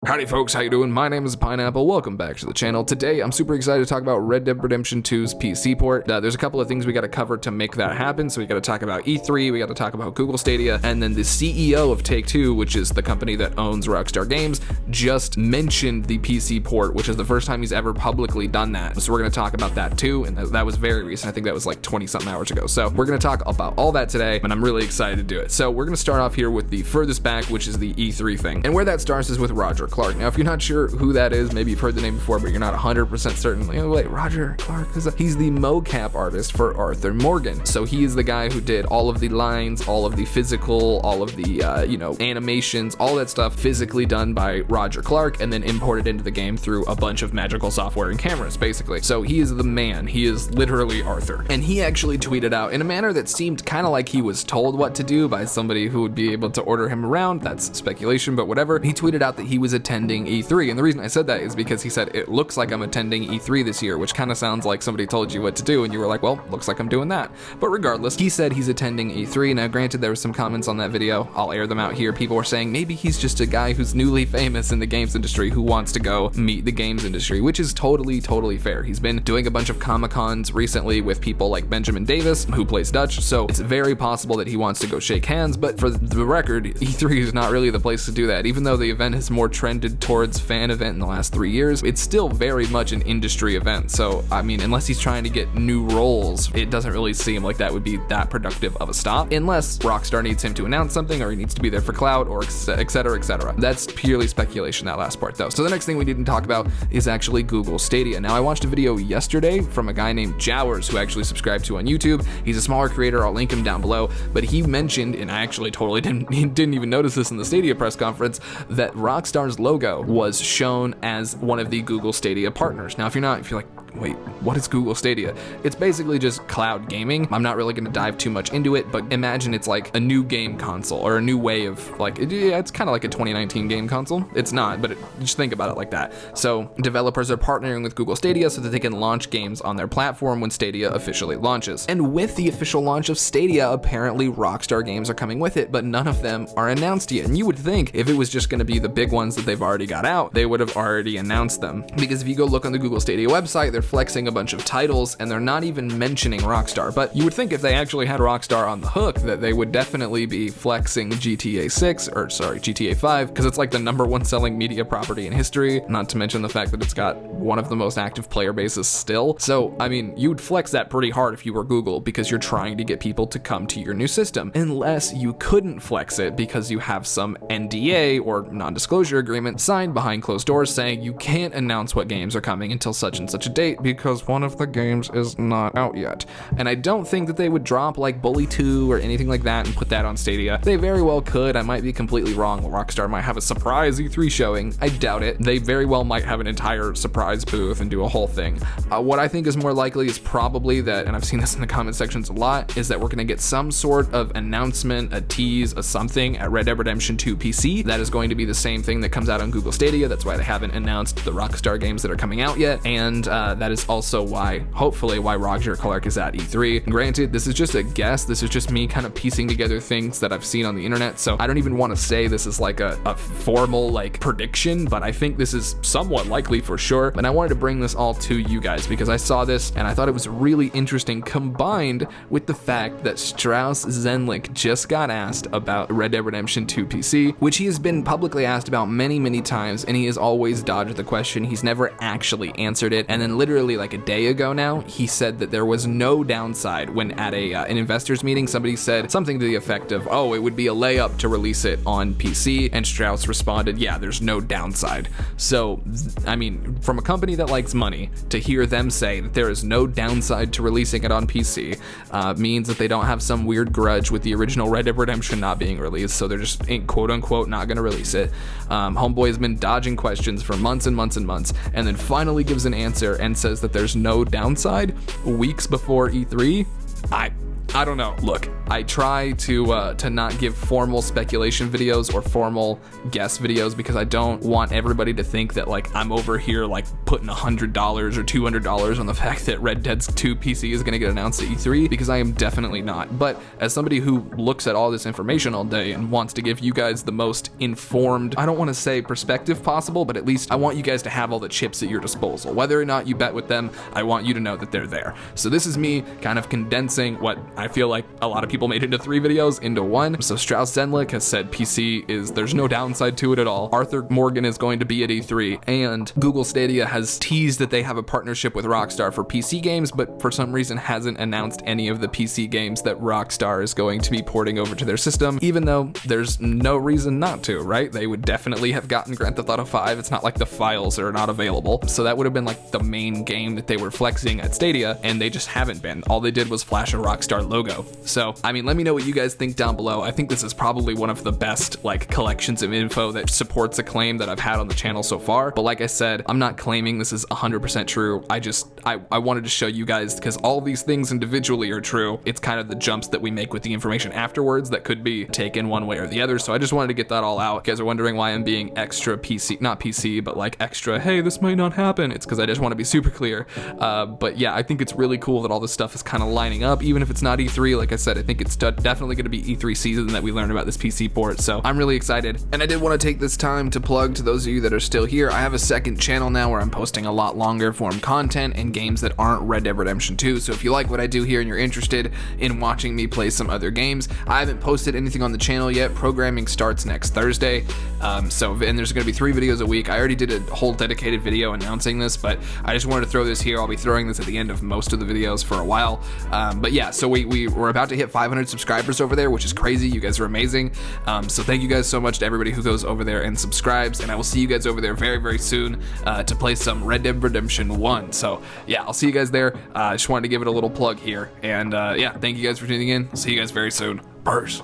Howdy folks, how you doing? My name is Pineapple. Welcome back to the channel. Today, I'm super excited to talk about Red Dead Redemption 2's PC port. There's a couple of things we got to cover to make that happen. So we got to talk about E3, we got to talk about Google Stadia, and then the CEO of Take-Two, which is the company that owns Rockstar Games, just mentioned the PC port, which is the first time he's ever publicly done that. So we're going to talk about that too, and that was very recent. I think that was like 20-something hours ago. So we're going to talk about all that today, and I'm really excited to do it. So we're going to start off here with the furthest back, which is the E3 thing. And where that starts is with Roger Clark. Now, if you're not sure who that is, maybe you've heard the name before, but you're not 100% certain. Like, oh, wait, Roger Clark, he's the mocap artist for Arthur Morgan. So he is the guy who did all of the lines, all of the physical, all of the, animations, all that stuff physically done by Roger Clark and then imported into the game through a bunch of magical software and cameras, basically. So he is the man. He is literally Arthur. And he actually tweeted out in a manner that seemed kind of like he was told what to do by somebody who would be able to order him around. That's speculation, but whatever. He tweeted out that he was attending E3, and the reason I said that is because he said, it looks like I'm attending E3 this year, which kind of sounds like somebody told you what to do and you were like, well, looks like I'm doing that. But regardless, he said he's attending E3. Now granted, there were some comments on that video, I'll air them out here. People were saying maybe he's just a guy who's newly famous in the games industry who wants to go meet the games industry, which is totally fair. He's been doing a bunch of Comic-Cons recently with people like Benjamin Davis, who plays Dutch, so it's very possible that he wants to go shake hands, but for the record, E3 is not really the place to do that. Even though the event has more trended towards fan event in the last 3 years, it's still very much an industry event. So, I mean, unless he's trying to get new roles, it doesn't really seem like that would be that productive of a stop, unless Rockstar needs him to announce something or he needs to be there for cloud or etc, etc. That's purely speculation, that last part though. So the next thing we need to talk about is actually Google Stadia. Now, I watched a video yesterday from a guy named Jowers who actually subscribed to on YouTube. He's a smaller creator, I'll link him down below, but he mentioned, and I actually totally didn't even notice this in the Stadia press conference, that Rockstar's logo was shown as one of the Google Stadia partners. Now, if you're like, wait, what is Google Stadia? It's basically just cloud gaming. I'm not really going to dive too much into it, but imagine it's like a new game console or a new way of it's kind of like a 2019 game console. It's not, but just think about it like that. So developers are partnering with Google Stadia so that they can launch games on their platform when Stadia officially launches. And with the official launch of Stadia, apparently Rockstar games are coming with it, but none of them are announced yet. And you would think if it was just going to be the big ones that they've already got out, they would have already announced them. Because if you go look on the Google Stadia website, they're flexing a bunch of titles and they're not even mentioning Rockstar. But you would think if they actually had Rockstar on the hook that they would definitely be flexing GTA 5, because it's like the #1 selling media property in history, not to mention the fact that it's got one of the most active player bases still. So, I mean, you'd flex that pretty hard if you were Google because you're trying to get people to come to your new system, unless you couldn't flex it because you have some NDA or non-disclosure agreement signed behind closed doors saying you can't announce what games are coming until such and such a date because one of the games is not out yet. And I don't think that they would drop like Bully 2 or anything like that and put that on Stadia. They very well could. I might be completely wrong. Rockstar might have a surprise E3 showing. I doubt it. They very well might have an entire surprise booth and do a whole thing. What I think is more likely is probably that, and I've seen this in the comment sections a lot, is that we're going to get some sort of announcement, a tease, a something at Red Dead Redemption 2 PC. That is going to be the same thing that comes out on Google Stadia. That's why they haven't announced the Rockstar games that are coming out yet. And that is also why, hopefully, why Roger Clark is at E3. Granted, this is just a guess. This is just me kind of piecing together things that I've seen on the internet. So I don't even want to say this is like a formal like prediction, but I think this is somewhat likely for sure. And I wanted to bring this all to you guys because I saw this and I thought it was really interesting, combined with the fact that Strauss Zelnick just got asked about Red Dead Redemption 2 PC, which he has been publicly asked about many times, and he has always dodged the question. He's never actually answered it. And then literally like a day ago now, he said that there was no downside when at an investors meeting, somebody said something to the effect of, oh, it would be a layup to release it on PC. And Strauss responded, yeah, there's no downside. So, I mean, from a company that likes money, to hear them say that there is no downside to releasing it on PC means that they don't have some weird grudge with the original Red Dead Redemption not being released. So they're just quote unquote not going to release it. Homeboy has been dodging questions for months and months, and then finally gives an answer and says that there's no downside weeks before E3. I don't know. Look, I try to not give formal speculation videos or formal guess videos because I don't want everybody to think that like I'm over here like putting $100 or $200 on the fact that Red Dead 2 PC is going to get announced at E3, because I am definitely not. But as somebody who looks at all this information all day and wants to give you guys the most informed, I don't want to say perspective possible, but at least I want you guys to have all the chips at your disposal. Whether or not you bet with them, I want you to know that they're there. So this is me kind of condensing what I feel like a lot of people made into 3 videos into one. So Strauss Zenlik has said PC there's no downside to it at all. Arthur Morgan is going to be at E3, and Google Stadia has teased that they have a partnership with Rockstar for PC games, but for some reason hasn't announced any of the PC games that Rockstar is going to be porting over to their system, even though there's no reason not to, right? They would definitely have gotten Grand Theft Auto 5. It's not like the files are not available. So that would have been like the main game that they were flexing at Stadia, and they just haven't been. All they did was flash a Rockstar logo. So, I mean, let me know what you guys think down below. I think this is probably one of the best like collections of info that supports a claim that I've had on the channel so far. But like I said, I'm not claiming this is 100% true. I wanted to show you guys, because all these things individually are true. It's kind of the jumps that we make with the information afterwards that could be taken one way or the other. So I just wanted to get that all out. You guys are wondering why I'm being extra PC, not PC, but like extra, hey, this might not happen. It's because I just want to be super clear. But yeah, I think it's really cool that all this stuff is kind of lining up, even if it's not E3. Like I said, I think it's definitely going to be E3 season that we learn about this PC port. So I'm really excited. And I did want to take this time to plug, to those of you that are still here, I have a second channel now where I'm posting a lot longer form content and games that aren't Red Dead Redemption 2. So if you like what I do here and you're interested in watching me play some other games, I haven't posted anything on the channel yet. Programming starts next Thursday. And there's going to be 3 videos a week. I already did a whole dedicated video announcing this, but I just wanted to throw this here. I'll be throwing this at the end of most of the videos for a while. But yeah, so we're about to hit 500 subscribers over there, which is crazy. You guys are amazing. So thank you guys so much to everybody who goes over there and subscribes, and I will see you guys over there very, very soon to play some Red Dead Redemption 1. So yeah, I'll see you guys there. I just wanted to give it a little plug here, and yeah, thank you guys for tuning in. I'll see you guys very soon. Peace.